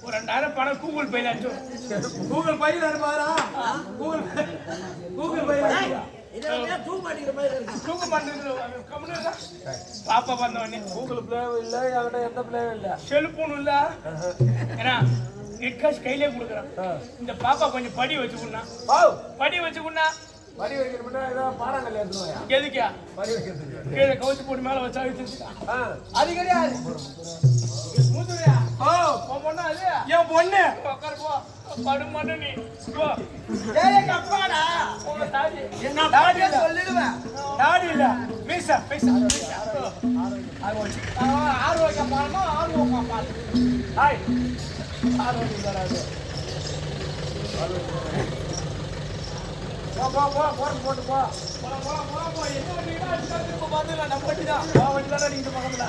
ஒரு 2000 பணம் கூகுள் பேல அனுப்பு. கூகுள் பையில அனுப்பாரா? கூகுள் பையில இதெல்லாம் தூக்க மாட்டேங்குது. பாப்பா வந்தவனே கூகுள் பிளே இல்ல, என்கிட்ட எந்த பிளே இல்ல, செல்போன் இல்ல. ஏன்னா நெட் காசு கையிலே கொடுக்குறான். இந்த பாப்பா கொஞ்சம் படி வச்சுக்கணும், படி வச்சுக்கணும். படி வைக்கணும்னா ஏதோ பாறாங்கல்ல எடுத்துருவாயா எதுக்கா படி வைக்கிறதுக்கு கீழே கவுச்சு போட்டு மேல வச்சா வச்சிருக்கா அது கிடையாது. மூதுரியா ஓ உன் பொண்ணா அது என் பொண்ணு உட்காரு போ படு மண்ணு நீ போ ஏய் கப்பாடா. உங்க தாடி என்ன தாடி சொல்லிடுவேன். தாடி இல்ல மீசா மீசா ஆர்வம் பாருமா ஆர்வம் பாரு ஹாய் ஆர்வம் தராது போ போட்டு போ என்ன வண்டினா திரும்ப பாத்துக்கலாம் நம்ம வண்டி தான் வண்டி தானே நீங்க பக்கத்துல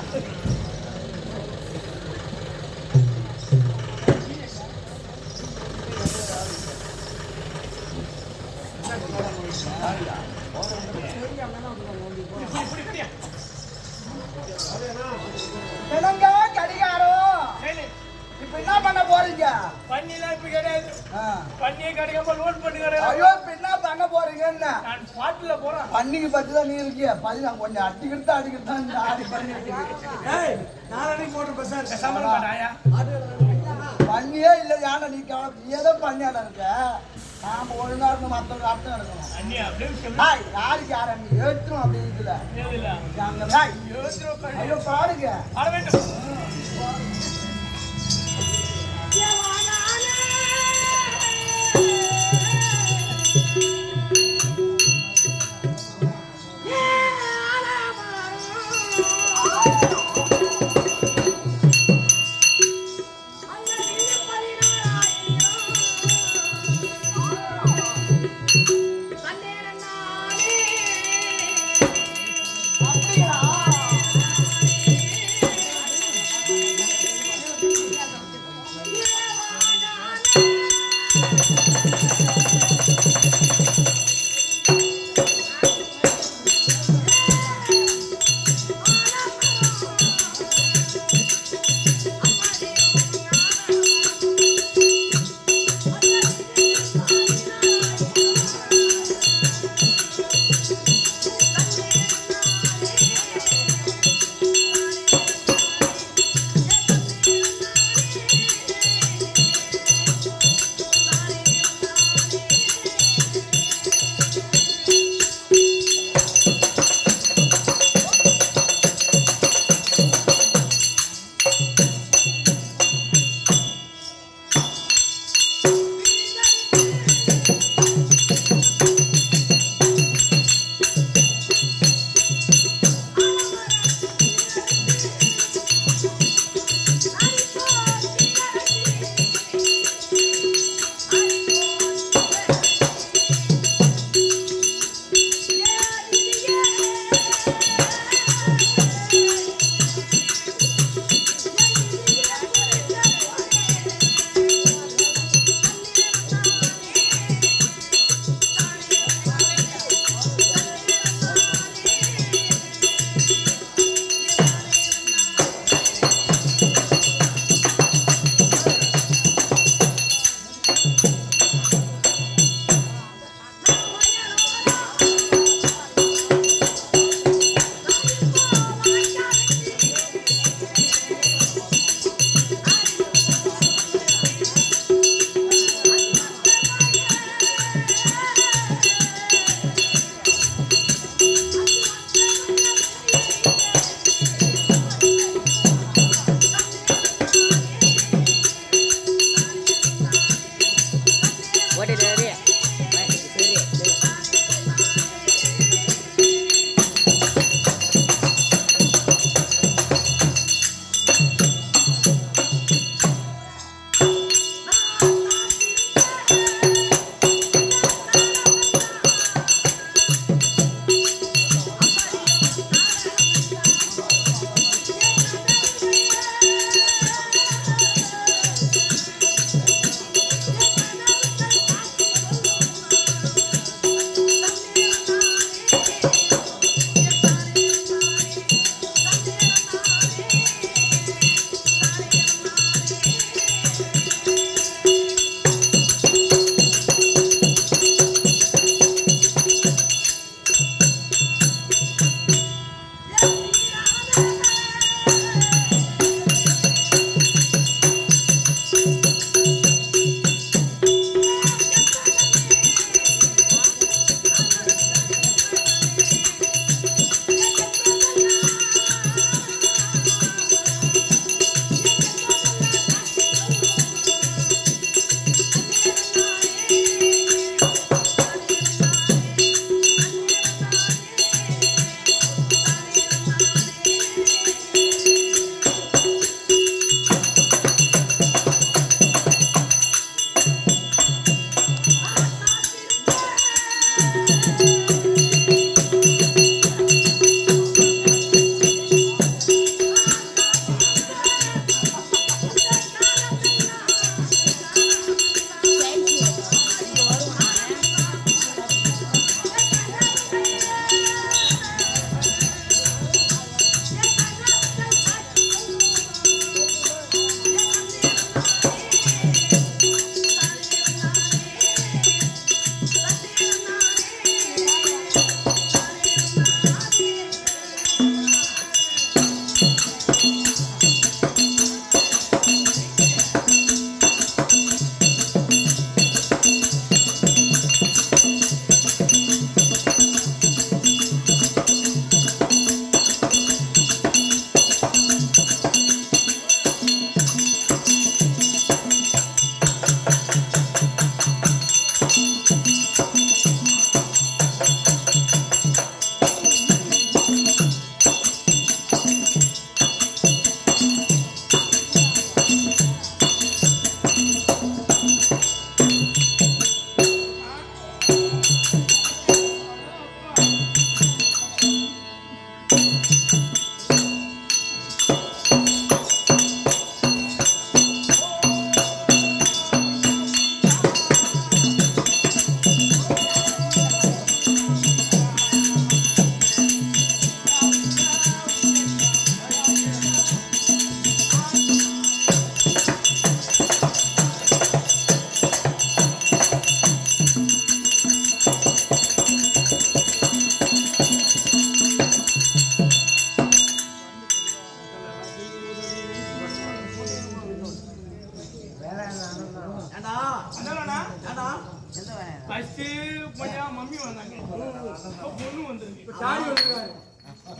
என்னங்க கடிகாரம்? இப்ப என்ன பண்ண போறீங்க? பண்ணிலாம் இப்ப கிடையாது ஆ. பண்ணியே கிடைக்காம லோன் பண்ணி கிடையாது ஐயோ இப்ப என்ன பண்ண போறீங்கன்னு? நான் பாட்டுல போறேன் பண்ணிக்கு பத்தி தான் நீ இருக்கிய பதி நான் கொஞ்சம் அடிக்கிட்டு தான் இந்த ஆடி பண்ணி ஏய் நாளைக்கு மோட்டர் பஸ் சம்பளம் பண்ணாயா பண்ணியே இல்ல யானை நீ கவலை நீ ஏதோ பண்ணியாட இருக்க நாம ஒழுங்கா இருக்கணும் மத்தவங்க அர்த்தம் எடுக்கணும் அண்ணி அப்படியே சொல்லு ஹாய் யாருக்கு யார நீ ஏற்றும் அப்படி இருக்குல்ல ஏதில்ல அங்க ஹாய் யோசிச்சு ஐயோ பாருங்க ஆட வேண்டும் அப்படியா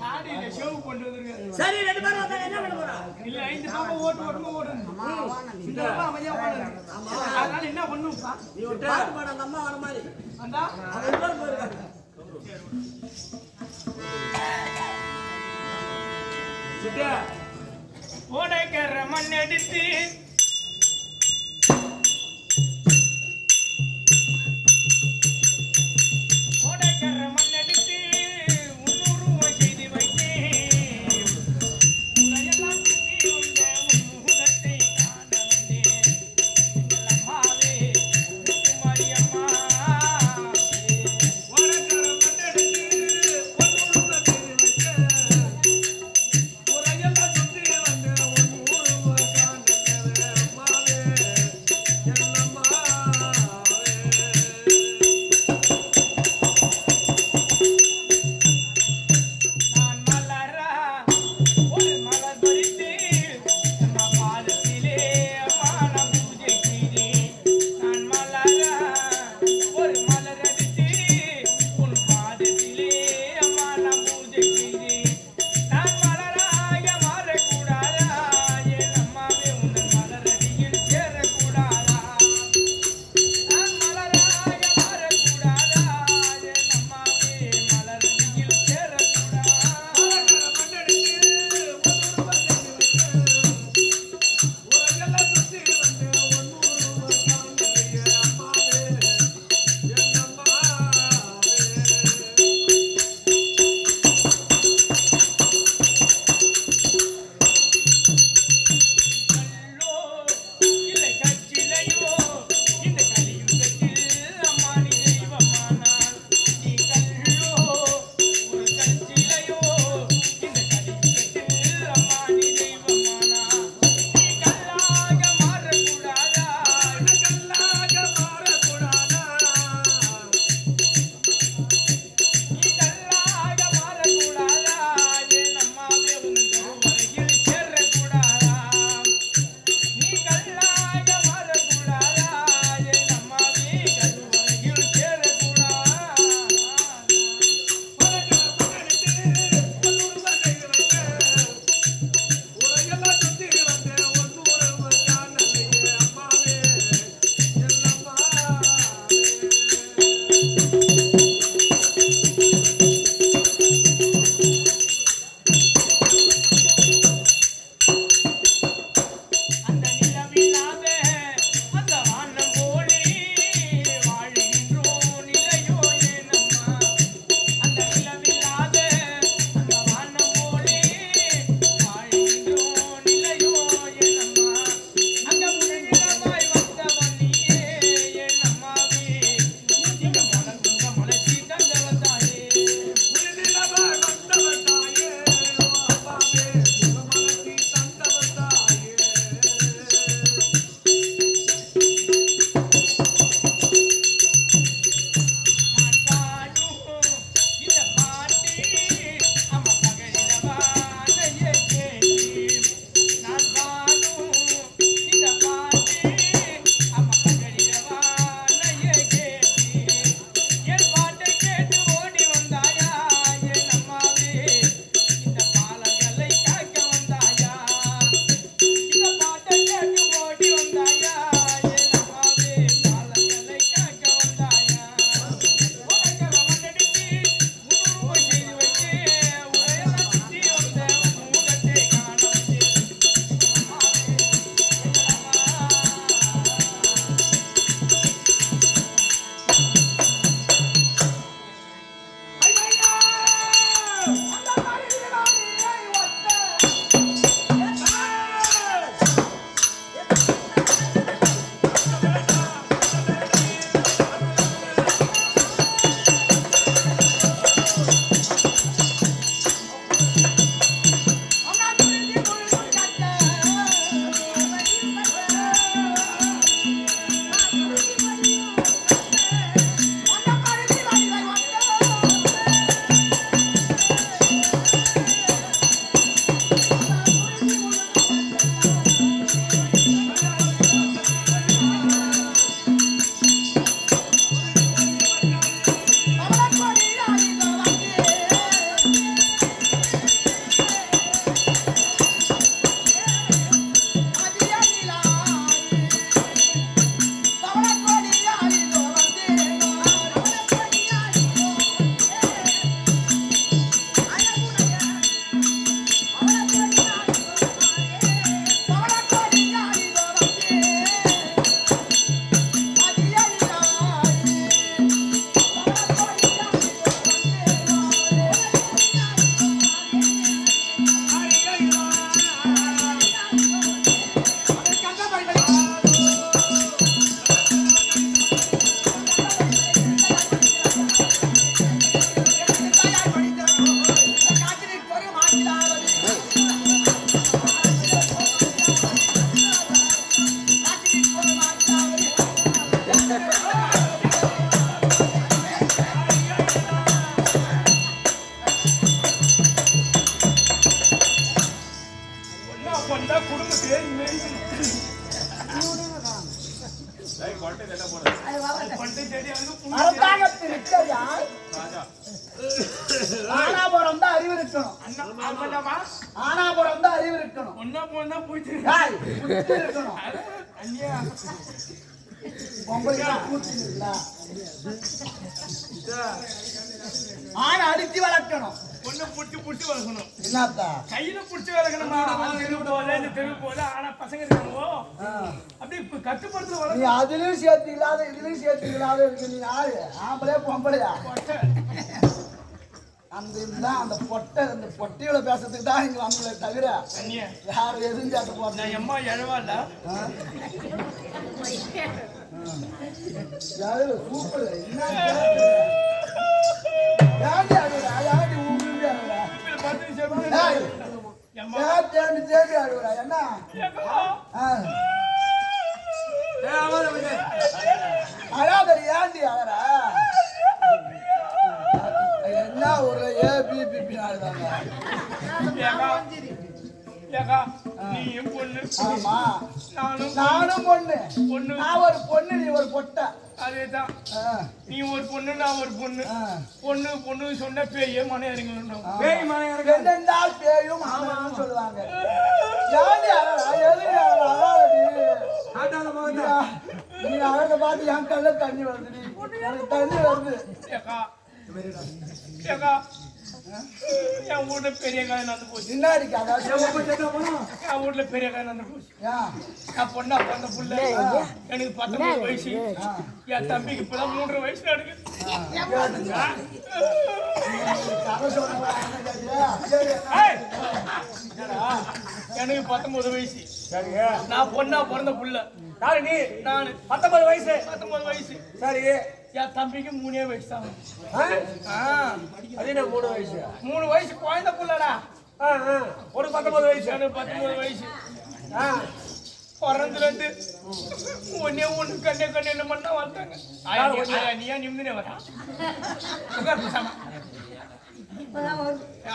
தாடியில ஷேவ் கொண்டு வந்திருக்காரு. சரி, 2 பேரும் வந்தாங்க, என்ன பண்ண போறோம்? இல்ல இந்த பாப்பா ஓட்டு ஓடணும். இந்த பாப்பா அமைதியா ஓடணும். அதனால என்ன பண்ணுப்பா? நீ ஒரு பாட்டு பாடு, அந்த அம்மா வர மாதிரி. அந்தா அது இன்னொரு போயிருக்காங்க. சிட்டியா, ஓடைக்கர மண் எடுத்து ஓடைக்கர மண் எடுத்து 300 ரூபாய் செய்து வைத்தேன். உரையெல்லாம் சுத்தி வந்த உன் முகத்தை காண வந்தேன். எங்கள் அம்மாவே முத்துமாரி அம்மா. ஓடைக்கர மண் எடுத்து 300 ரூபாய் செய்து வைத்தேன். உரையெல்லாம் சுத்தி வந்த உன் முகத்தை காண வந்தேன். அரசாங்கத்து நிற்கறியா ஆனாபுரம் தான் அறிவு இருக்கணும். ஆனாபுரம் தான் அறிவு இருக்கணும். ஏய், புத்தி இருக்கணும். பொம்பளைக்கு கூத்து இல்ல. ஆனா அடிச்சு வளர்க்கணும். பொண்ணு புடிச்சு வளர்க்கணும். என்னத்தா கையில புடிச்சு வளர்க்கணும். தெருவு போல ஆனா பசங்க இருக்காங்களோ அப்படி கட்டுப்படுத்த நீ அதுலயும் சேர்த்து இல்லாத இதுலயும் சேர்த்து இல்லாத இருக்கு. நீ யாரு ஆம்பளையா பொம்பளையா? அந்த இதுதான் அந்த பொட்டையோட பேசுறதுக்கு தான் இங்க வந்தே தவிர யாரும் எதுவும் சேர்த்து போறது. எம்மா எழவா இல்ல சூப்பர். என்ன யாடி ஊருங்க தேடி ஆடுவா என்ன அழாதடி ஏண்டி அழற? என்ன ஒரு ஏபிபி ஆடுதாங்க. ஆமா நானும் பொண்ணு. நான் ஒரு பொண்ணு, நீ ஒரு பொட்டை. அதேதான். நீ ஒரு பொண்ணு, நான் ஒரு பொண்ணு. பொண்ணு சொன்ன பேயே மன இறங்கணும். பேய் மன இறங்கினால் பேயும் ஆமான்னு சொல்லுவாங்க. ஏண்டி அழறா? எதுக்கு அழறா? நீ அழக பார்த்து என் கல்ல தண்ணி வருது. எனக்கு தண்ணி வருது. என் வீட்டுல பெரிய காய் நடந்து போச்சு. என்னாடிக்காதா? என் வீட்டுல பெரிய காய் நடந்து போச்சு. நான் பொண்ணா பிறந்த புள்ள. எனக்கு 19 வயசு. என் தம்பிக்கு இப்பதான் 3.5 வயசு நடக்குது. எனக்கு 19 வயசு. நான் பொண்ணா பிறந்த புள்ள. நீ நான் 19 வயசு. 19 வயசு. சரி, என் தம்பிக்கு 3 வயசு தான். அது என்ன 3 வயசு? 3 வயசு குழந்தை புள்ளடா. ஒரு 19 வயசு. எனக்கு 19 வயசு. பிறந்துலேருந்து ஒண்ணு கண்ணு மட்டும் வந்தாங்க. நீயா நிம்மதினே வரா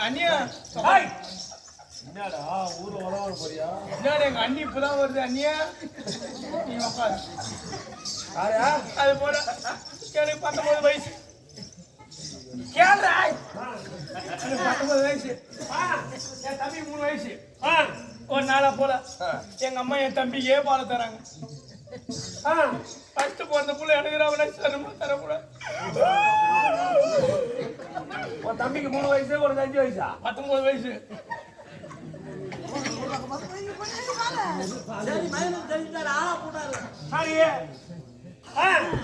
அண்ணியா? என்னடா ஊரு உறவு போறியா? என்னடா எங்க அண்ணி இப்பதான் வருது. அண்ணியா நீ உட்காரு. அது போல எனக்கு 19 வயசு. கேள்றா, எனக்கு 19 வயசு. என் தம்பி 3 வயசு. ஒரு நாளா போல எங்க அம்மா என் தம்பி பால தராங்க. ஃபர்ஸ்ட் பிறந்த புள்ள எனக்கு சருமா தரக்கூடாது. உன் தம்பிக்கு 3 வயசு, ஒரு 5 வயசா? 19 வயசு.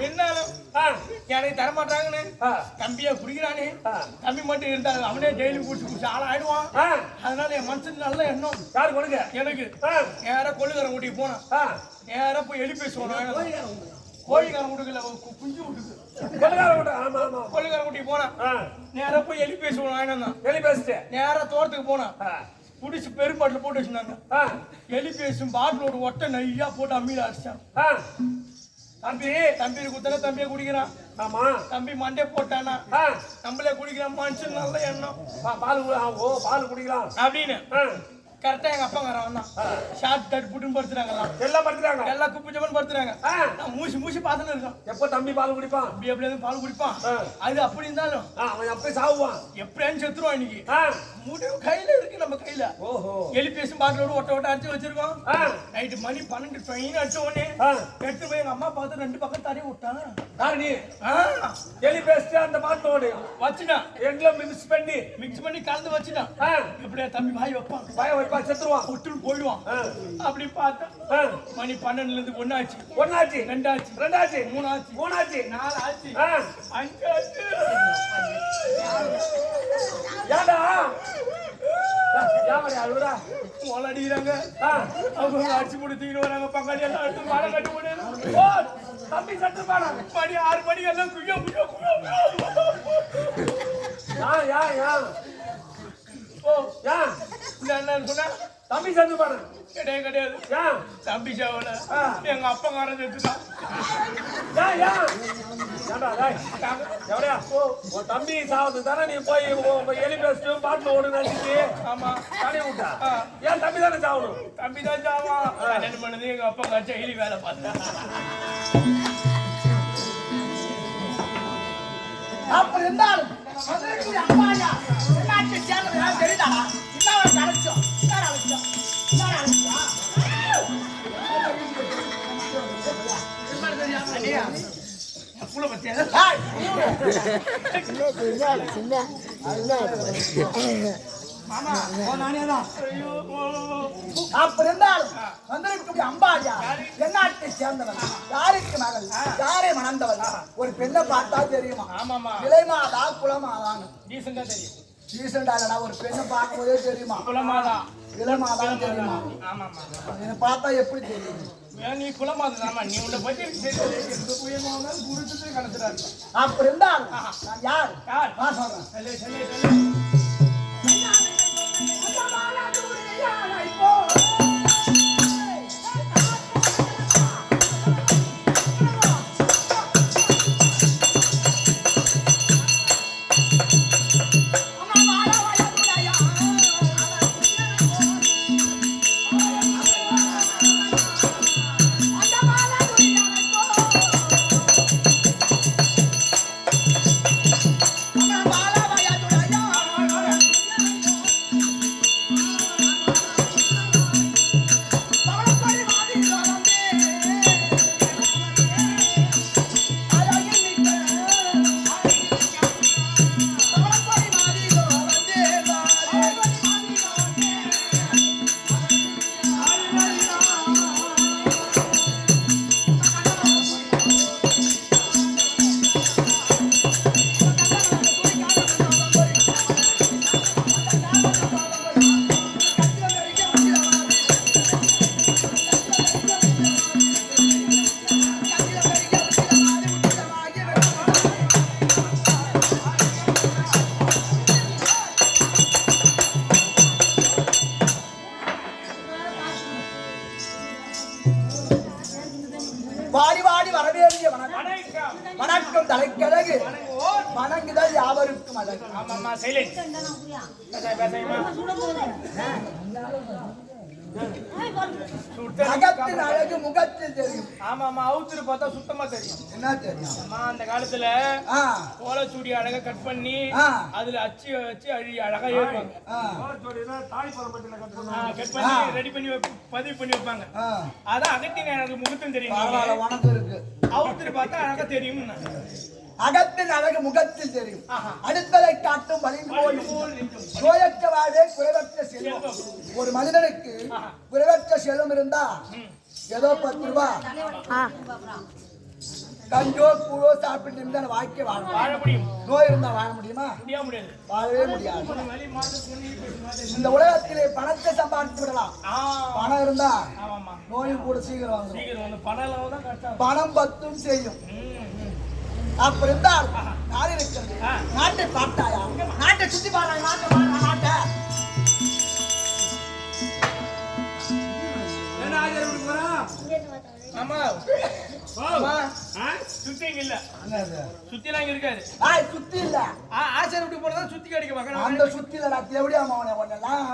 என்னாலும் எனக்கு தரமாட்டாங்கன்னு தம்பியா குடிக்கிறானே. தம்பி மட்டும் இருந்தாலும் அவனே ஜெயிலுக்கு குடிச்சு ஆள ஆயிடுவான். அதனால என் மனசுக்கு நல்ல எண்ணம். யாரு கொடுங்க? எனக்கு நேரா கொள்ளுக்காரன் கூட்டிட்டு போனா நேரா போய் எழுப்பி பேசுவான். கோழிக்காரன் கொடுக்கல, குஞ்சு விட்டுக்கு. கொள்ளுக்காரன் கூட்டிட்டு போனா நேரா போய் எழுப்பி பேசுவான். வெளி பேசிட்டு நேரா தோட்டத்துக்கு போனா புடிச்சு பெரும்பாட்டில் போட்டு வச்சிருந்தாங்க. எலி பேசும் பாட்டிலோட ஒட்டை நையா போட்டு அம்மியில அடிச்சான். தம்பி குத்தல தம்பியை குடிக்கிறான். ஆமா, தம்பி மண்டே போட்டானா நம்மளே குடிக்கிறான். மனுஷன் நல்ல எண்ணம். பால் குடிக்கலாம் அப்படின்னு கரெக்டா எங்க அப்பா வந்தான். ஷார்ட் கட் புட்டுன்னு படுத்துறாங்க. எல்லாம் படுத்துறாங்க. எல்லாம் குப்பி ஜப்பன் படுத்துறாங்க. நான் மூசி பார்த்துன்னு இருக்கேன். எப்ப தம்பி பால் குடிப்பான்? எப்படி பால் குடிப்பான். அது அப்படி இருந்தாலும் அவன் எப்ப சாவுவான்? எப்படியான்னு செத்துருவான். இன்னைக்கு முடிவு கையில இருக்கு, நம்ம கையில. எலி பேசும் பாட்டிலோட ஒட்ட அடிச்சு வச்சிருக்கோம். நைட்டு மணி 12 ட்ரெயின் அடிச்ச உடனே எடுத்து போய் எங்க அம்மா பார்த்து 2 பக்கம் தரையை விட்டான். எலி பேசிட்டு அந்த பாட்டோடு வச்சுட்டான். எல்லாம் மிக்ஸ் பண்ணி கலந்து வச்சுட்டான். எப்படியா தம்பி வாய் வைப்பான். செத்துருவான், விட்டு போயிடுவான். அப்படி பார்த்தா மணி 12ல இருந்து 1 ஆச்சு, 2 ஆச்சு, 3 ஆச்சு, 4 ஆச்சு, 5 ஆச்சு. ஏடா அழுகுறா? அடிக்கிறாங்க. அவங்க அடிச்சு முடிச்சுக்கிட்டு வராங்க. பங்காளி எல்லாம் எடுத்து மரம் கட்டி விடு. தம்பி சட்டு பாடா. மணி 6 மணிக்கு எல்லாம் குய்யோ என்ன சொன்ன? தம்பி சட்டு பாடு. கிடையாது. தம்பி சாவல எங்க அப்பங்காரன் செத்துட்டான். ஏண்டா டேய் எவரையா உன் தம்பி சாவது தானே நீ போய் எலி பேசிட்டு பாட்டில் ஓடு நினைச்சிட்டு ஆமா தடை விட்டா ஏன் தம்பி தானே சாவணும் தம்பி தான் ஜாமா என்ன பண்ணுது எங்க அப்பா கட்சி எலி வேலை பார்த்தேன் அப்படி இருந்தாலும் மதுரைக்கு அம்மாயா நாட்டு சேர்ந்தது தெரியுதா என்ன அழைச்சோம் என்ன அழைச்சோம் என்ன அழைச்சோம் புள்ள பத்தியா மாமா நானே தான் ஐயோ அப்படி இருந்தாலும் மதுரைக்கு அம்பாயா எந்நாட்டை சேர்ந்தவன் யாருக்கு மகள் யாரை மணந்தவன் ஒரு பெண்ணை பார்த்தா தெரியுமா ஆமாமா விலைமாதா குலமாதான்னு டீசெண்டா தெரியும் ரீசெண்டாக ஒரு பெண்ணை பார்க்கும்போதே தெரியுமா குலமாதா விலைமாதான் தெரியுமா ஆமாமா என்னை பார்த்தா எப்படி தெரியும் நீ குலமாதாமா நீ உன்னை பத்தி தெரியாது புயமாக குருத்து கணக்குறாரு அப்படி இருந்தால் நான் யார் யார் நான் சொல்றேன் சொல்லு சொல்லு சொல்லு வாடி வாடி வரவேண்டிய வணக்கம் வணக்கம் வணக்கம் தலைக்கழகு வணங்குதல் யாவருக்கும் அழகு ஆமாமா சைலண்ட் அகத்தின் அழகு முகத்தில் தெரியும் ஆமாமா அவுத்துரு பார்த்தா சுத்தமா தெரியும் என்ன தெரியும் அம்மா அந்த காலத்துல ஆ ஓலைச்சூடி அழகா கட் பண்ணி ஆ. அதுல அச்சு வச்சு அழகா ஏறுவாங்க ஆ தாய் பரம்பரையில கட்டணும் கட் பண்ணி ரெடி பண்ணி பதிவு பண்ணி வைப்பாங்க ஆ அதான் அகத்தின் எனக்கு முகத்தும் தெரியும் பரவாயில்ல வணக்கம் இருக்கு அவுத்துரு பார்த்தா அழகா தெரியும் அகத்தின் அழகு முகத்தில் தெரியும் அடுத்ததை காட்டும் வலிந்து போய் நோயற்ற வாழ்வே குறைவற்ற செல்வம் ஒரு மனிதனுக்கு குறைவற்ற செல்வம் இருந்தா ஏதோ 10 ரூபாய் கஞ்சோ கூழோ சாப்பிட்டு இருந்தா வாழ்க்கை வாழ வாழ முடியும் நோய் இருந்தா வாழ முடியுமா முடியாது வாழவே முடியாது வழி மாற்று சொல்லி இந்த உலகத்திலே பணத்தை சம்பாதித்து விடலாம் பணம் இருந்தா ஆமாமா நோயும் கூட சீக்கிரம் வந்துடும் சீக்கிரம் வந்து பணம் தான் கஷ்டம் பணம் பத்தும் செய்யும் அப்படி இருந்தால் நாடு இருக்கிறது நாட்டை பார்த்தாயா நாட்டை சுத்தி பாருங்க நாட்டை என்ன ஆஜர் விட்டு போறா ஆமா ஆமா சுத்திங்க இல்ல சுத்திலாம் இங்க இருக்காது சுத்தி இல்ல ஆச்சரிய விட்டு போறதா சுத்தி கடிக்க பார்க்கணும் அந்த சுத்தில நான் தேவடியா மாவனே ஒன்னெல்லாம்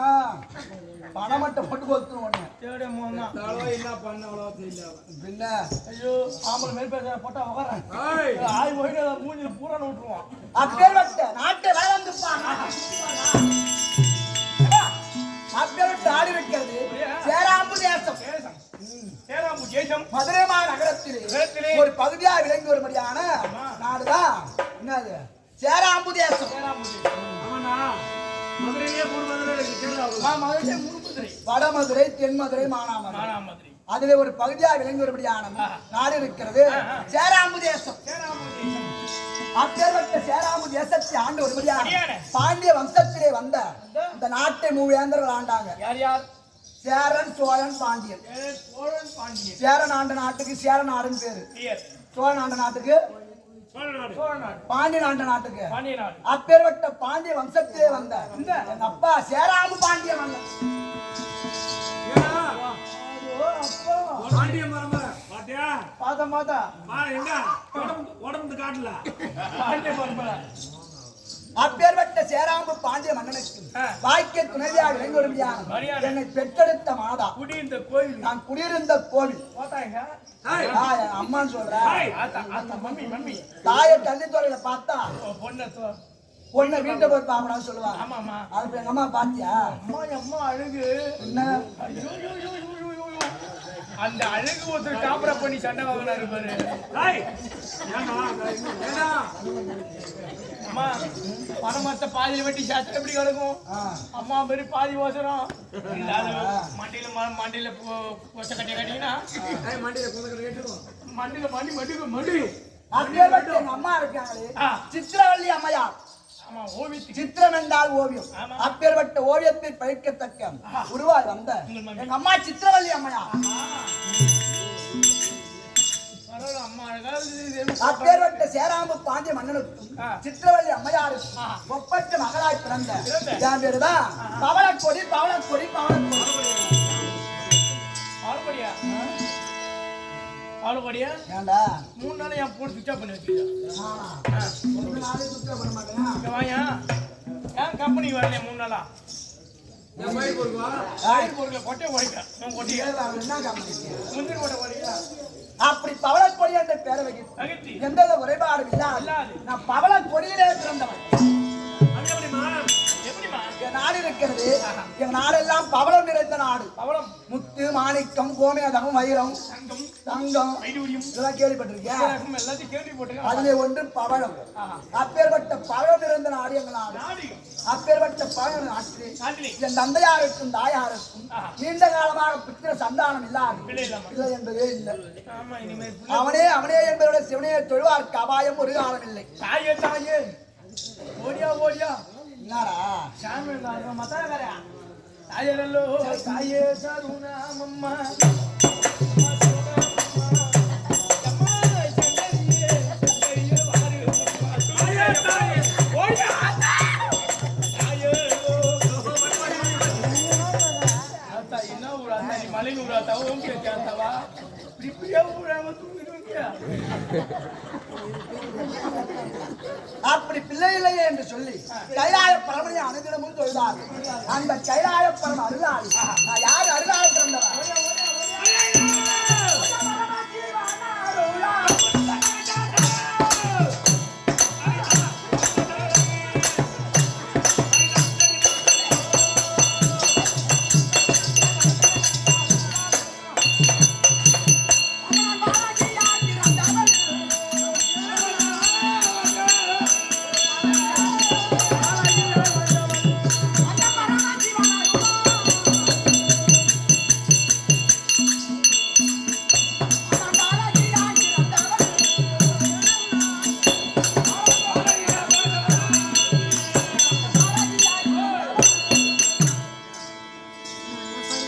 பணம் மட்டும் போட்டு கொடுத்துரும் ஒண்ணு தேவடியா மாமா என்ன பண்ண அவ்வளோ தெரியல பின்ன ஐயோ ஆம்பளை மேல் பேச போட்டா உட்காரேன் ஆய் போயிட்டு மூஞ்சில பூரா விட்டுருவான் அப்பேற்பட்ட நாட்டை வளர்ந்துப்பாங்க அப்பேற்பட்ட ஆடி இருக்கிறது சேராம்பு தேசம் சேராம்பு தேசம் மதுரை நகரத்திலே ஒரு பகுதியா விளங்கி வரும்படியான நாடுதான் என்னது சேராம்பு தேசம் வடமதுரை தென்மதுரை மானாமதுரை அதிலே ஒரு பகுதியா விளங்கி வரும்படியான நாடு இருக்கிறது சேராம்பு தேசம் அப்பேற்பட்ட சேராம்பு தேசத்தை ஆண்டு வரும்படியான பாண்டிய வம்சத்திலே வந்த இந்த நாட்டை மூவேந்தர்கள் ஆண்டாங்க யார் யார் சேரன் சோழன் பாண்டியன் சோழன் பாண்டியன் சேரன் ஆண்ட நாட்டுக்கு சேர நாடுன்னு பேரு சோழன் ஆண்ட நாட்டுக்கு பாண்டிய நாட்டு நாட்டுக்கு அப்பேற்பட்ட பாண்டிய வம்சத்திலே வந்த எங்க அப்பா சேராம்பு பாண்டிய மன்னன் பாண்டிய மரம பாத்தியா மாதா எங்க உடம்பு காட்டல பாண்டிய பரம்பரை அப்பேற்பட்ட சேராம்பு பாண்டிய மன்னனுக்கு வாய்க்க துணைவியாக விளங்கி என்னை பெற்றெடுத்த மாதா குடியிருந்த கோயில் நான் குடியிருந்த கோவில் போட்டாங்க அம்மான்னு சொல்றேன் மம்மி தாயை தள்ளி துறையில பார்த்தா பொண்ணு வீட்டை போய் பார்க்கணும்னு சொல்லுவாங்க. ஆமாமா அது எங்க அம்மா பாத்தியா அம்மா அழகு என்ன அந்த அழகு ஒருத்தர் காப்பரா பண்ணி சண்டை வாங்கினாரு பாரு. அம்மா பணமரத்தை பாதியில வெட்டி சாத்திரம் எப்படி கிடக்கும்? அம்மா மாரி பாதி ஓசரம் மண்டியில கொச்ச கட்டிய கட்டிங்கன்னா மண்டியில மண்டி எங்க அம்மா இருக்காங்களே சித்திரவள்ளி அம்மையார். சித்திரம் என்றால் ஓவியம். அப்பேற்பட்ட ஓவியத்தை பயிர்க்கத்தக்க உருவாய் வந்த எங்க அம்மா சித்திரவள்ளி அம்மையார். அப்பேற்பட்ட சேராம்பு பாண்டிய மன்னனுக்கும் சித்திரவள்ளி அம்மையாருக்கும் ஒப்பற்ற மகளாய் பிறந்த என் பேருதான் பவளக்கொடி பவளக்கொடி பவளக்கொடி. பாலுபடியா ஏண்டா 3 நாள் என் போன் சுவிட்ச் ஆஃப் பண்ணி வச்சிருக்கேன். ஒரு நாளே சுத்த பண்ண மாட்டேன். வாயா ஏன் கம்பெனி வரல 3 நாளா? பொருட்களை கொட்டை உடைக்கிறேன் கொட்டிய என்ன கம்பெனி முந்திரி கொட்டை உடைக்கிறேன். அப்படி பவளக்கொடி என்ற பேரை வைக்க எந்த குறைபாடும் இல்லாது நான் பவளக்கொடியிலே பிறந்தவன். என் நாடு இருக்கிறது. என் நாடெல்லாம் பவளம் நிறைந்த நாடு. பவளம் முத்து மாணிக்கம் கோமேதகம் வைரம் தங்கம் இதெல்லாம் கேள்விப்பட்டிருக்கேன். எல்லாத்தையும் கேள்விப்பட்டிருக்கேன். அதுல ஒன்று பவளம். அப்பேற்பட்ட பவளம் நிறைந்த நாடு எங்கள் நாடு. அப்பேற்பட்ட பவளம் நாட்டில் என் தந்தையாருக்கும் தாயாருக்கும் நீண்ட காலமாக புத்திர சந்தானம் இல்லாது இல்லை என்பதே இல்லை. அவனே என்பதோட சிவனையை தொழுவார்க்கு அபாயம் ஒரு காலம் இல்லை. தாயே தாயே ஓடியா ஓடியா என்னடா சாமி மத்தாரா தாயலோ தாயே சருணா மம்மா மலைநூறா தவம் கேட்டாவா இப்படியே ஊராம தூங்கிடுவீங்க. அப்படி பிள்ளை இல்லையே என்று சொல்லி கைலாய பரமனை அனுதினமும் தொழுதார். அந்த கைலாய பரம அருளாளி நான் யார் அருளாள பிறந்தவன்?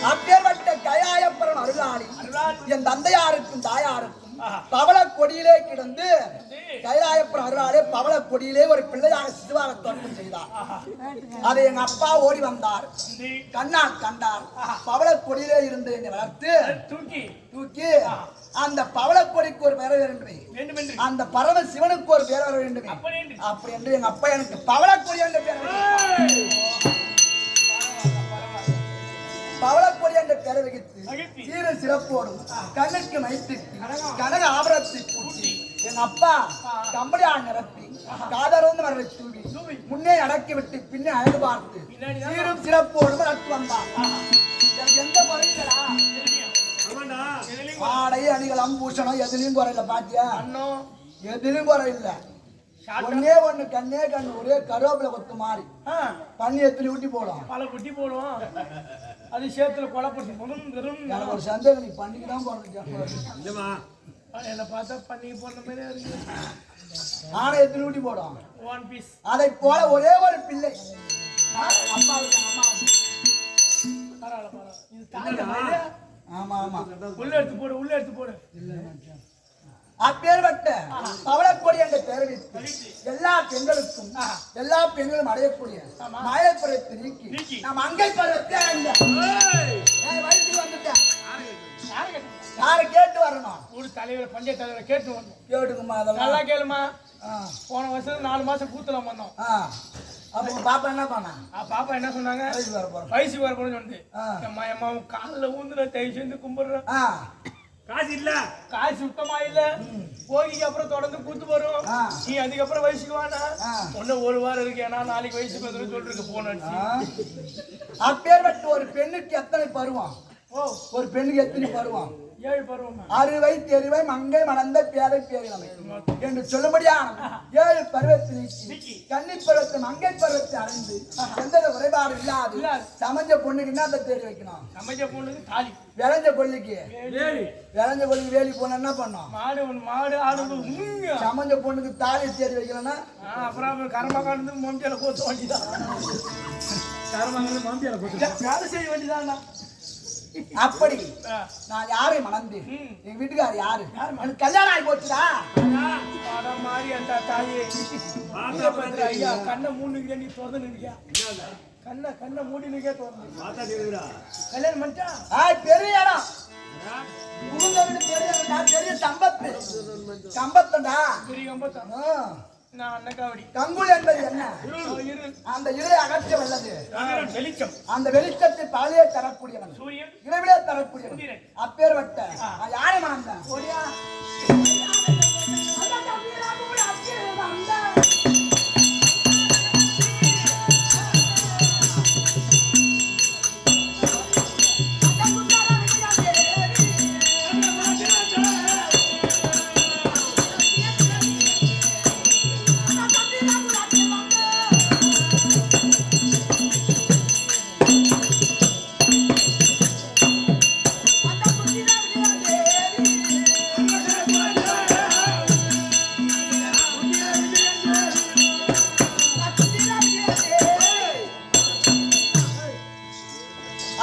அப்பேற்பட்ட கைலாயப்பரன் அருளாளி என் தந்தையாருக்கும் தாயாருக்கும் பவள கொடியிலே கிடந்து கைலாயப்பரன் அருளாளே பவள கொடியிலே ஒரு பிள்ளையாக சிசுவாக தோற்றம் செய்தார். அதை எங்க அப்பா ஓடி வந்தார். கண்ணால் கண்டார். பவள கொடியிலே இருந்து என்னை வளர்த்து தூக்கி அந்த பவள கொடிக்கு ஒரு பெயர் வேண்டும், அந்த பரம சிவனுக்கு ஒரு பெயர் வர வேண்டும். அப்படி என்று எங்க அப்பா எனக்கு பவள கொடி என்ற பெயர் பவளக்கொடி என்ற பெயரை வகித்து சீர சிறப்போடும் கண்ணுக்கு மைத்திட்டு கனக ஆபரத்தை பூட்டி என் அப்பா கம்பளியா நிரப்பி காதரோந்து வரவை தூவி முன்னே அடக்கி விட்டு பின்னே அழகு பார்த்து சீரும் சிறப்போடும் வளர்த்து வந்தான். எந்த குறைங்களா ஆடை அணிகளாம் பூஷணம் எதுலையும் குறையில பாத்தியா? எதுலையும் குறை இல்ல. ஒன்னே ஒண்ணு கண்ணே கண்ணு ஒரே கருவேப்பிலை கொத்து மாறி பண்ணி எத்தனை ஊட்டி போடும் பல குட்டி போடுவோம். அது சேத்துல கொலைப்பட்டு எனக்கு ஒரு சந்தேகம் நீ பண்ணிக்கு தான் போடுறீங்க. என்ன பார்த்தா பண்ணி போடுற மாதிரி இருக்கு. ஆனா எத்தனை ஊட்டி போடும்? 1 பீஸ். அதை போல ஒரே ஒரு பிள்ளை அப்பாவுக்கு அம்மாவுக்கு. ஆமா ஆமா உள்ள எடுத்து போடு. அப்பேற்பட்ட பவளக்கொடி என்ற பெயரை எல்லா பெண்களும் அடையக்கூடிய மாயப்பருவத்தை நீக்கி நாம் அங்கை பருவத்தை அடைந்த வயசுக்கு வந்துட்டேன். யாரை கேட்டு யாரை கேட்டு வரணும்? ஊர் தலைவர் பஞ்சாயத்து தலைவரை கேட்டு வந்தோம். கேட்டுக்குமா அதெல்லாம்? நல்லா கேளுமா. ஆ. போன வருஷம் 4 மாசம் கூத்துல வந்தோம். அப்ப உங்க பாப்பா என்ன பண்ணா? பாப்பா என்ன சொன்னாங்க? வயசு வர போறோம். வயசுக்கு வர போறோம்னு சொன்னது. அம்மா அம்மா காலில் ஊந்துல தயவு செஞ்சு கும்பிடுறேன். காசு இல்ல, காசு சுத்தமா இல்ல. போகிக்கு அப்புறம் தொடர்ந்து கூத்து வரும். நீ அதுக்கப்புறம் வயசுக்கு வானா ஒன்னும் 1 வாரம் இருக்கு. ஏன்னா நாளைக்கு வயசுக்கு வந்து சொல்லிருக்கு போன. அப்பேற்பட்ட ஒரு பெண்ணுக்கு எத்தனை பருவம்? ஒரு பெண்ணுக்கு எத்தனை பருவம்? 7 பருவம். அறுவை தெருவை மங்கை மணந்த பேரை பேரிழமை என்று சொல்லும்படியான 7 பருவத்தை கன்னி பருவத்தை மங்கை பருவத்தை அடைந்து எந்த குறைபாடு இல்லாது சமைஞ்ச பொண்ணுக்கு என்ன தேடி வைக்கணும்? சமைச்ச பொண்ணுக்கு தாலி. விளைஞ்ச கொல்லிக்கு விளைஞ்ச கொல்லிக்கு வேலி போன என்ன பண்ணும்? மாடு ஆடு. சமைஞ்ச பொண்ணுக்கு தாலி தேடி வைக்கணும்னா அப்புறம் கரமக்காண்டு மம்பியால கோத்து வேண்டிதான். கரமக்காண்டு மம்பியால கோத்து வேலை செய்ய வேண்டியதான். அப்படி நான் யாரை மணந்து எங்க வீட்டுக்கார யாரு? எனக்கு கல்யாணம் ஆகி போச்சுடா. மாதிரி அந்த தாயே ஐயா கண்ணை மூணுக்கு நீ திறந்து நிற்கியா? கண்ணை மூடி நிற்க திறந்து கல்யாணம் பண்ணிட்டா? பெரிய இடம் பெரிய சம்பத்து சம்பத்தண்டா. பெரிய கம்பத்தான். நான் அன்னக்காவடி. கங்குல் என்பது என்ன? அந்த இருளை அகற்ற வல்லது வெளிச்சம். அந்த வெளிச்சத்தை பாலையே தரக்கூடியவன், சூரியன் இரவிலே தரக்கூடியவன். அப்பேற்பட்ட யாரை மணந்தேன்?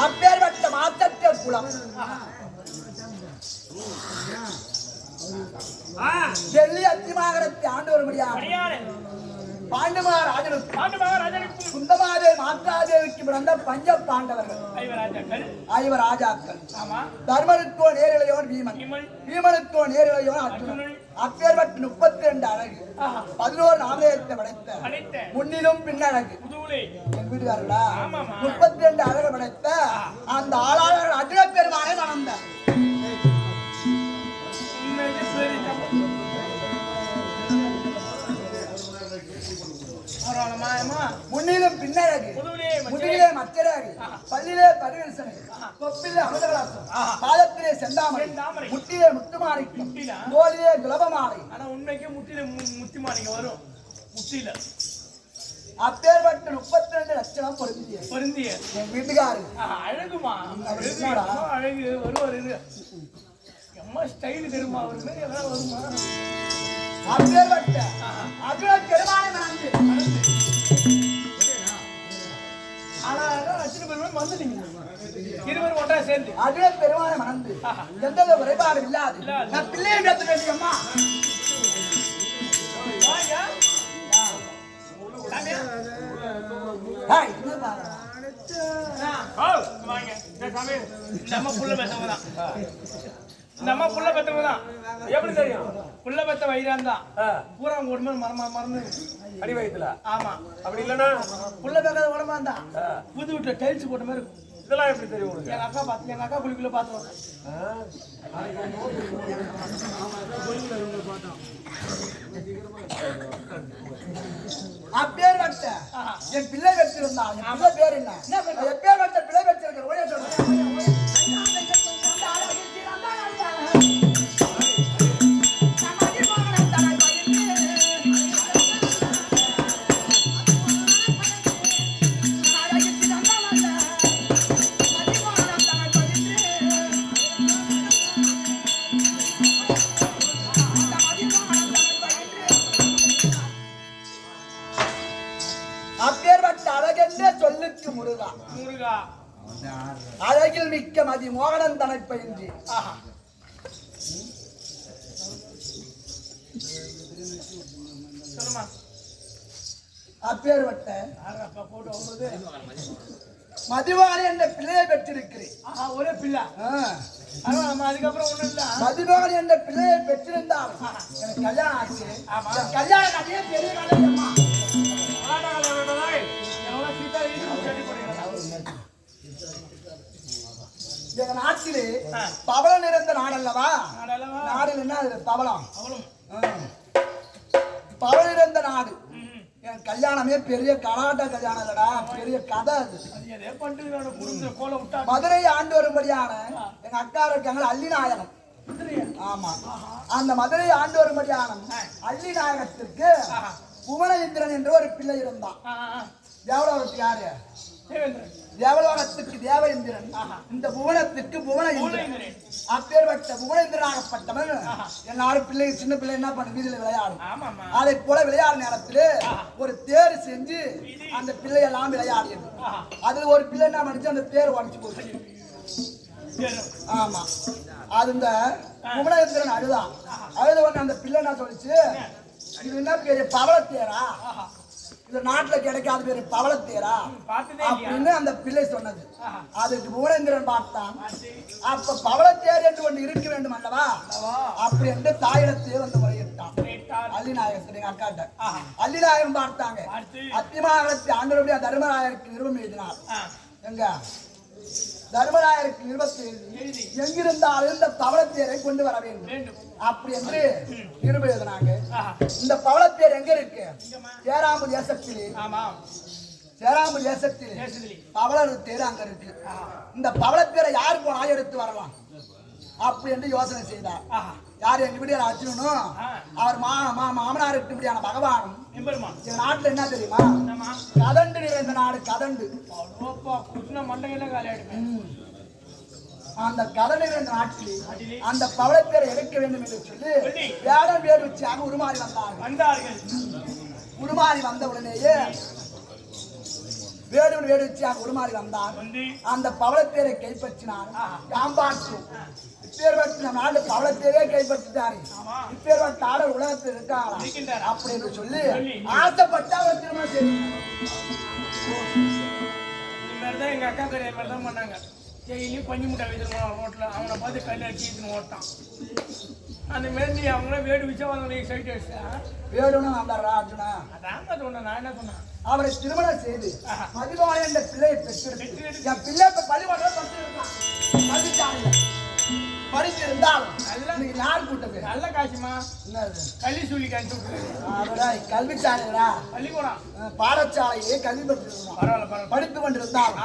அப்பேற்பட்ட மாற்றத்தை குலம் டெல்லி அத்திமாகரத்தை ஆண்டு வரும்படியாக பாண்டுமகாராஜனுக்கு சுந்தமாதே மாத்ராதேவிக்கு பிறந்த பஞ்ச பாண்டவர்கள் 5 ராஜாக்கள். தர்மனுக்கோ நேரிழையோன் வீமன், வீமனுக்கோ நேரிழையோன் அர்ஜுனன். அப்பேற்பட்ட 32 அழகு 11 நாமதேயத்தை படைத்த முன்னிலும் பின்னழகு என் வீடுகாரர்களா 32 அழகு படைத்த அந்த ஆளாளர் அர்ஜுன பெருமானை மணந்த முன்னிலும் பின்னழகு முதுகிலே மச்சரகு பல்லிலே பரிவசனை தொப்பிலே அமுதகலாசம் பாதத்திலே செந்தாமரை முட்டிலே முத்துமாணிக்கம் தோளிலே குலபமாலை. ஆனா உண்மைக்கு முட்டில முத்திமாணிக்க வரும் முட்டில. அப்பேற்பட்ட 32 லட்சணம் பொருந்திய என் வீட்டுக்காரு அழகுமா அழகு வருவார். இது எம்மா ஸ்டைல் தெரியுமா? அவருக்கு மாதிரி எல்லாம் வருமா? அப்பேற்பட்ட அர்ஜுன பெருமானை மணந்து இருவரும் ஒன்றா சேர்ந்து அர்ஜுன பெருமானை மணந்து எந்த குறைபாடு இல்லாது நான் பிள்ளையை பேச வேண்டியம்மா. நம்ம புள்ள பெற்றவங்க தான். எப்படி தெரியும்? புள்ள பெற்ற வயிறான் தான். பூரா உடம்பு மறந்து அடி வயிற்றுல. ஆமா. அப்படி இல்லைன்னா புள்ள பெற்ற உடம்பா தான் புது வீட்டுல டைல்ஸ் போட்ட மாதிரி இருக்கும். இதெல்லாம் எப்படி தெரியும் உங்களுக்கு? எங்க அக்கா குளிக்குள்ள பாத்துருவோம். அப்பேற்பட்ட என் பிள்ளை வச்சிருந்தா என் பேர் என்ன? எப்பேற்பட்ட பிள்ளை வச்சிருக்க ஒரே சொல்றேன். அப்பேற்பட்ட அழகென்றே சொல்லுக்கு முருகா அழகில் மிக்க மதி மோகனன் தனைப்பயின்றி சொல்லுமா. அப்பேற்பட்ட மதிவாணி என்ற பிள்ளையை பெற்றிருக்கிறேன். ஒரே பிள்ளை. ஆனா நம்ம அதுக்கப்புறம் ஒண்ணும் இல்ல. மதிவாணி என்ற பிள்ளையை பெற்றிருந்தால் எனக்கு கல்யாணம் ஆச்சு. என் கல்யாண கதையே பெரிய கதையம்மா. எங்க நாட்டிலே பவளம் நிறைந்த நாடல்லவா? நாடு என்ன அது? பவளம். பவளம் நிறைந்த நாடு. என் கல்யாணமே பெரிய கலாட்ட கல்யாணம் இல்லடா, பெரிய கதை அது. மதுரை ஆண்டு வரும்படியான எங்க அக்கா இருக்காங்க அல்லிநாயகம். ஆமா, அந்த மதுரை ஆண்டு வரும்படியான அல்லிநாயகத்திற்கு புவனேந்திரன் என்ற ஒரு பிள்ளை இருந்தான். தேவலோகத்துக்கு யாரு? தேவலோகத்துக்கு தேவேந்திரன், இந்த புவனத்துக்கு புவனேந்திரன். அப்பேற்பட்ட புவனேந்திரனாகப்பட்டவன் எல்லாரும் பிள்ளை, சின்ன பிள்ளை என்ன பண்ண வீதியில விளையாடும். அதை போல விளையாடும் நேரத்தில் ஒரு தேர் செஞ்சு அந்த பிள்ளை எல்லாம் விளையாடியது. அதுல ஒரு பிள்ளை என்ன பண்ணிச்சு, அந்த தேர் உடச்சு போச்சு. ஆமா, அது இந்த புவனேந்திரன் அழுதான். அழுத உடனே அந்த பிள்ளை என்ன சொல்லிச்சு, இது என்ன பெரிய பவளத்தேரா, இது நாட்டுல கிடைக்காத பேரு பவளத்தேரா அப்படின்னு அந்த பிள்ளை சொன்னது. அதுக்கு புவனேந்திரன் பார்த்தான். அப்ப பவளத்தேர் என்று ஒன்று இருக்க வேண்டும் அல்லவா, அப்படி என்று தாயிடத்தையே வந்து முறையிட்டான். அல்லிநாயகன் எங்க அக்காட்ட அல்லிநாயகம் பார்த்தாங்க. அத்திமாகத்தை ஆண்டவருடைய தர்மராயருக்கு நிறுவனம் எழுதினார். எங்க தர்மராயருக்கு நிறுவத்தை எழுதி எங்கிருந்தாலும் இந்த பவளத்தேரை கொண்டு வர வேண்டும் அப்படி என்று நிருபம் எழுதினாங்க. இந்த பவளத்தேர் எங்க இருக்கு? சேராம்பு தேசத்திலே. சேராம்பு தேசத்திலே பவள தேர் அங்க இருக்கு. இந்த பவளத்தேரை யார் போனா எடுத்து வரலாம் அப்படி என்று யோசனை செய்தார். யார்? எங்க வீடு அர்ஜுனனும் அவர் மாமனார் இப்படியான பகவானும். எங்க நாட்டுல என்ன தெரியுமா, கதண்டு நிறைந்த நாடு. கதண்டு அந்த கதண்டு நிறைந்த நாட்டிலே அந்த பவளத்தேரை எடுக்க வேண்டும் என்று சொல்லி வேடம் வேறு வச்சாக உருமாறி வந்தார்கள். உருமாறி வந்த உடனேயே வேடுவன் வேடு வச்சாக உருமாறி வந்தார். அந்த பவளத்தேரை கைப்பற்றினார். காம்பாட்டு இப்பேற்பட்ட நாடு பவளத்தேரே கைப்பற்றிட்டாரு. இப்பேற்பட்ட ஆடல் உலகத்தில் இருக்காரா அப்படின்னு சொல்லி ஆசைப்பட்டு அவர் திருமணம் செய்தார். எங்க அக்கா பேர் மாதிரிதான் பண்ணாங்க. டெய்லியும் பஞ்சு முட்டை வைத்திருக்கோம் ரோட்ல, அவனை பார்த்து கல்ல அடிச்சுன்னு ஓட்டான். அந்த மாரி அவங்கள வேடு வச்சா வந்து சைட் அடிச்சா வேடுன்னு வந்தாரா அர்ஜுனா? அதான் சொன்னேன். நான் என்ன சொன்னேன், அவரை திருமணம் செய்து மதிவாணி என்ற பிள்ளையை பெற்றெடுத்து என் பிள்ளை இப்ப பள்ளிவாசல் படிச்சிருக்கான். படிச்சிருந்தாலும் யார் கூட்டது? நல்ல காசுமா. என்னது? கல்வி சொல்லி கழிச்சு கல்விச்சாலையா? பள்ளிக்கூடம் பாடசாலையே கல்வி பெற்றிருந்தான். பரவாயில்ல, படித்து கொண்டிருந்தாலும்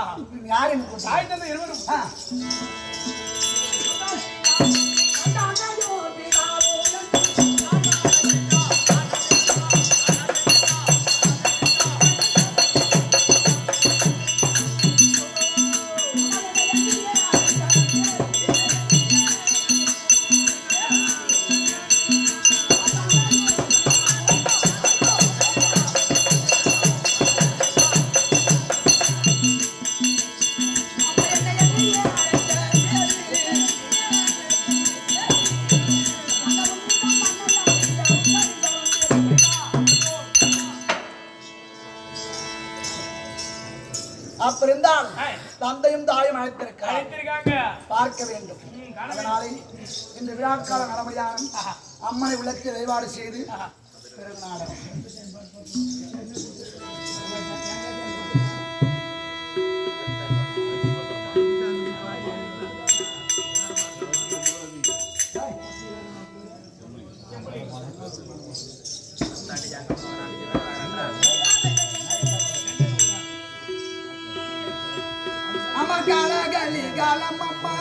யார் எனக்கு கூட்டம்? ஆயிரத்தி 20 அப்படி இருந்தால் தந்தையும் தாயும் அழைத்திருக்காங்க, பார்க்க வேண்டும். அதனாலே இந்த விழாக்கால நடமையான அம்மனை உள்ளத்தில் வழிபாடு செய்து பிறகு நாடகம். Gala gala mama.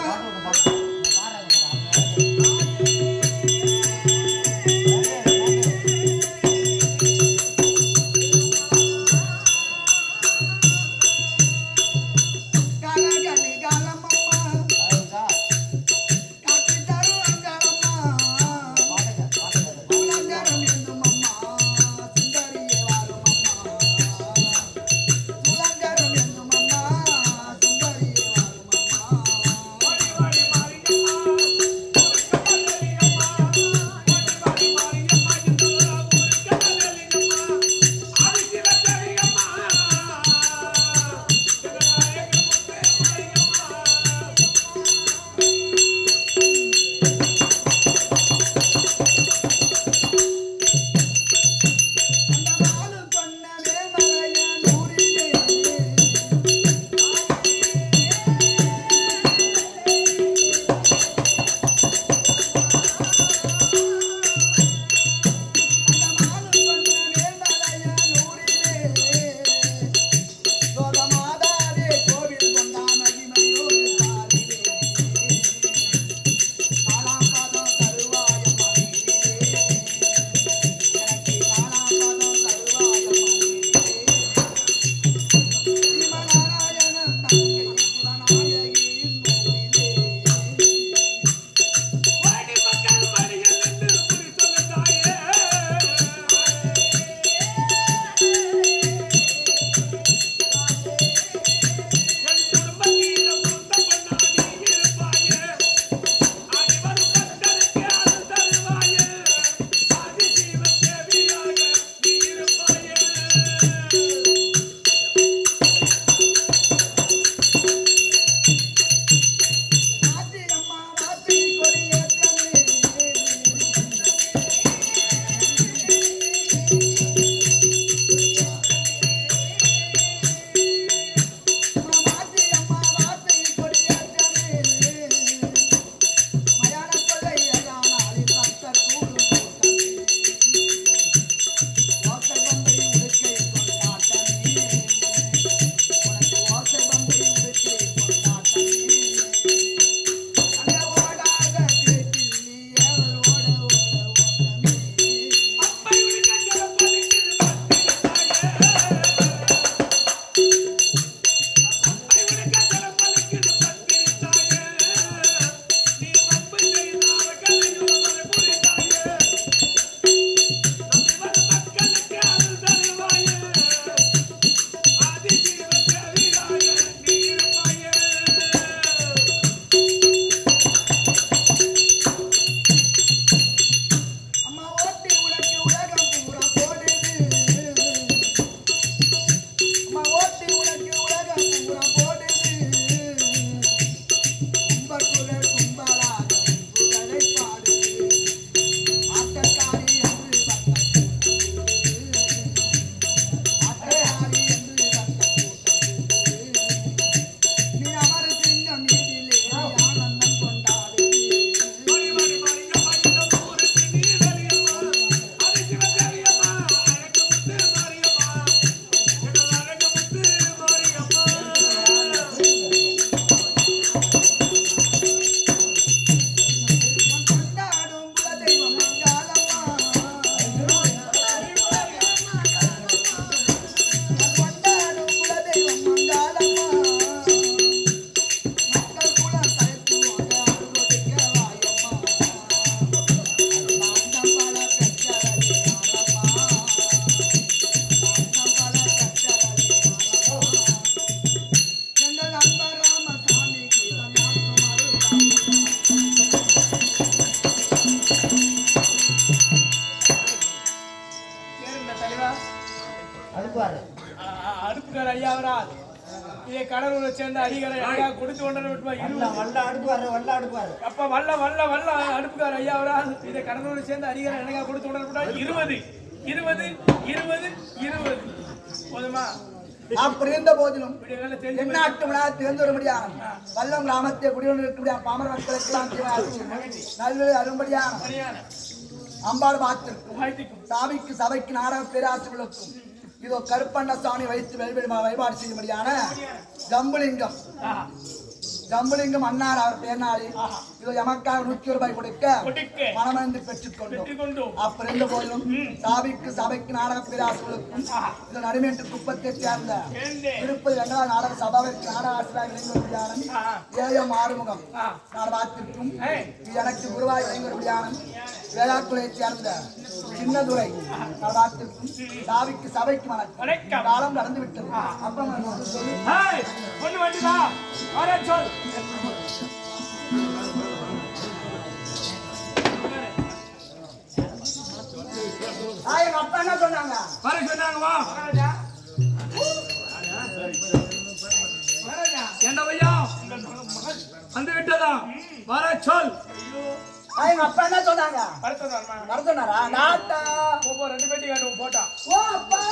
கடலூரை சேர்ந்த அதிகாரி ஐயா கொடுத்து கொண்டு விட்டுவா வல்ல அடுப்பாரு அப்ப வல்ல அடுப்புக்கார ஐயா அவரா இதை கடலூரை சேர்ந்த அதிகாரி எனக்கு கொடுத்து கொண்டு விட்டா 20 போதுமா அப்படி இருந்த போதிலும் இப்படி தெரிஞ்சு எந்நாட்டு விழா திறந்து வரும்படியாக வல்லம் கிராமத்தை குடியுடன் இருக்கக்கூடிய பாமர மக்களுக்கு நல்வழி அரும்படியாக சரியான அம்பாள் பார்த்திருக்கும் வாழ்த்துக்கும் சாமிக்கு சபைக்கு நாடக பேராசிரியர்களுக்கும் இதோ கருப்பண்ண சாமி வைத்து வழிபாடு செய்யும்படியான ஜம்புலிங்கம் அன்னார் அவர் பேர்னாளி இதோ எமக்காக 100 ரூபாய் கொடுக்க மனமறிந்து பெற்றுக்கொண்டோம் அப்ப இருந்த போதிலும் சாமிக்கு சபைக்கு நாடக பேராசிரியர்களுக்கும் இதோ நடுமேட்டு குப்பத்தை சேர்ந்த திருப்பதி வெங்கடா நாடக சபாவிற்கு நாடக ஆசிரியர் இளைஞர் ஏஎம் ஆறுமுகம் நாடகத்திற்கும் எனக்கு குருவாய் இளைஞர் வேளாக்குளையை சேர்ந்த சின்னதுரை நாடகத்திற்கும் சாவிக்கு சபைக்கு வணக்கம் காலம் நடந்து விட்டது அப்புறம் பொண்ணு வண்டிதா வர சொல் எங்க அப்பா என்ன சொன்னாங்க வர சொன்னாங்க வா என்ன பையா வந்து விட்டதா வர சொல் எங்க அப்பா என்ன சொன்னாங்க வர சொன்னாரா நாட்டா ரெண்டு பேட்டி காட்டுவோம் போட்டா ஓ அப்பா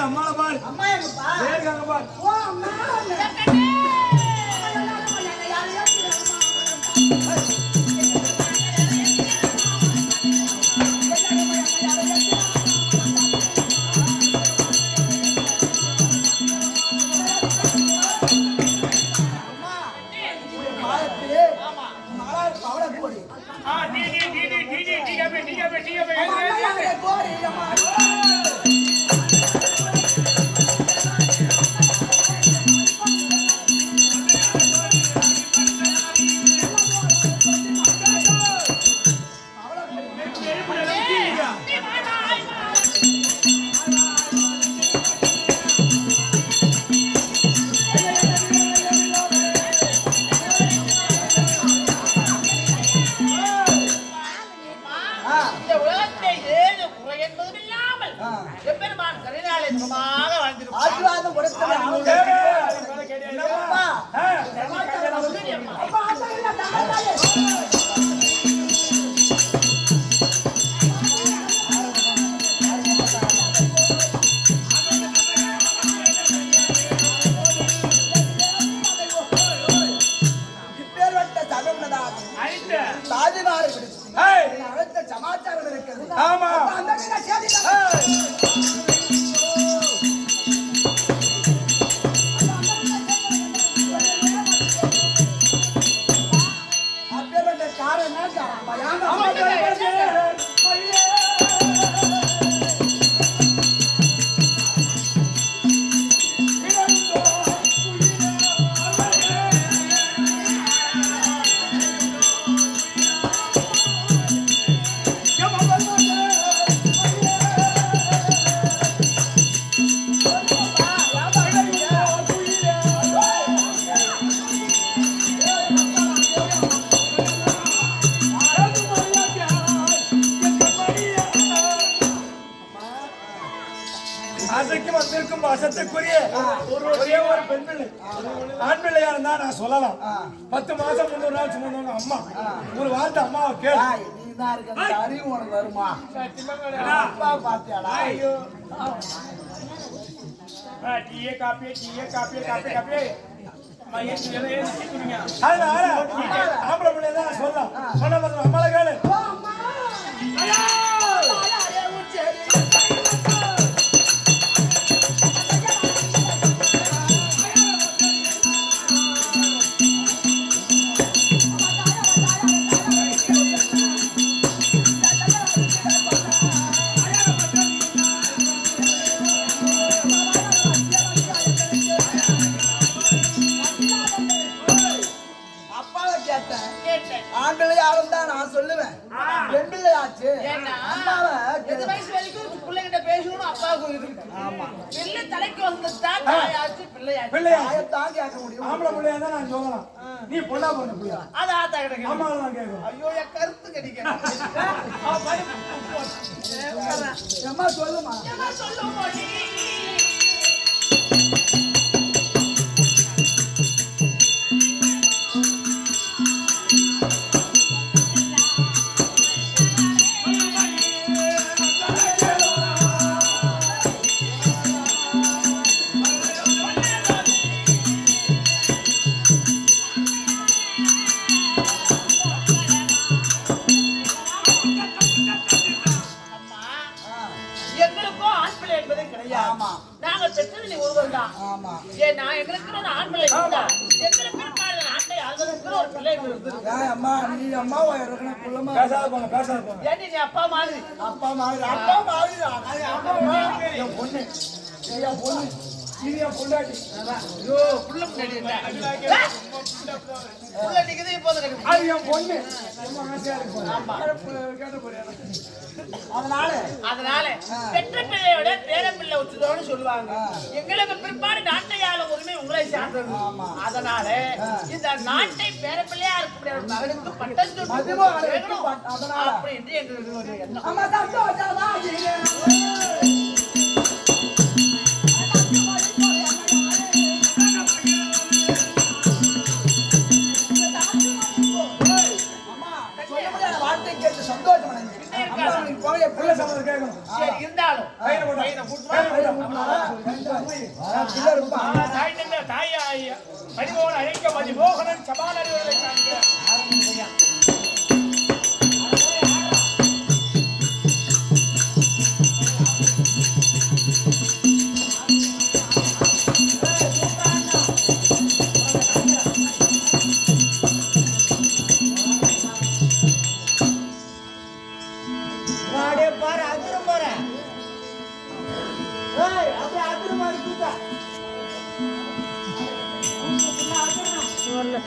அம்மா பாரு அம்மா எங்கப்பா ஏர்காங்க பாரு ஓ அம்மா ஆசீர்வாதம் கொடுத்தது சாதிமாறு அடுத்த சமாச்சாரம் இருக்கிறது ஆமா வந்திருக்கும் வசத்துக்குரிய ஒரே ஒரு பெண் பிள்ளை ஆண் பிள்ளையா இருந்தா நான் சொல்லலாம் 10 மாசம் 300 நாள் சுமந்தவங்க அம்மா ஒரு வார்த்தை அம்மாவை கேளு நீதான் இருக்க அறிவு உனக்கு வருமா அப்பா பாத்தியாடா ஐயோ டீயே காப்பி ஆம்பளை பிள்ளைதான் சொல்லலாம் சொன்ன அம்மாவை கேளு பிள்ளையாச்சு ஏன்னா, அம்மாவை எது வயசு வரைக்கும் பிள்ளைகிட்ட பேசணும் அப்பாவுக்கு இருக்கு. ஆமா பிள்ளை தலைக்கு வந்துட்டா தாயாச்சு பிள்ளையாச்சு. பிள்ளையா தாயத்தான் கேட்க முடியும் ஆம்பளை பிள்ளையா தான் நான் சொல்லலாம் நீ பொண்ணா பொண்ணு பிள்ளையா அது ஆத்தா கிட்ட கேளு. ஆமா நான் கேட்கும் ஐயோ என் கருத்து கடிக்கிறேன். அம்மா சொல்லுமா சொல்லுவோடி. எங்களுக்கும் ஆண் பிள்ளை என்பது கிடையாது. ஆமா நாங்கள் பெற்றது நீ ஒருவர் தான். ஆமா ஏன்னா எங்களுக்கு ஒரு ஆண் பிள்ளை இருந்தா எங்களுக்கு பிற்கால நாட்டை ஆள்வதற்கு ஒரு பிள்ளை இருந்தது. ஏன் அம்மா நீ அம்மாவா இருக்கணும் குள்ளமா பேசாத போங்க ஏன்டி நீ அப்பா மாதிரி அப்பா மாதிரி அப்பா மாதிரி அம்மா மாதிரி என் பொண்ணு என் பொண்ணு இது என் பொண்டாட்டி ஐயோ புள்ள முன்னாடி இருந்தா. புள்ள நிக்குது இப்போது கிடைக்கும். அது என் பொண்ணு ரொம்ப ஆசையா இருக்கு கேட்ட போறியா அதனால பெற்ற பிள்ளையோட பேர பிள்ளை உச்சுதோன்னு சொல்லுவாங்க. எங்களுக்கு பிற்பாடு நாட்டை ஆளும் உரிமை உங்களை சார்ந்தது. அதனால இந்த நாட்டை பேர பிள்ளையா இருக்கக்கூடிய ஒரு மகனுக்கு பட்டம் சுட்டு வேணும் அப்படின்னு எங்களுக்கு ஒரு எண்ணம். அம்மா சந்தோஷமா வார்த்தை கேட்டு சந்தோஷம் அடைஞ்சு அம்மா நீ போய் பிள்ளை சம்மதம் கேட்கணும் சரி இருந்தாலும் பையனை தாய் மதிமோகன் அழைக்க மதிமோகனன் சபால் அறிவுரை காண்க வாடே பாரு அதிரும் போறேன் ஏய் அப்படியே அதிரும் மாதிரி கூட்டா வரல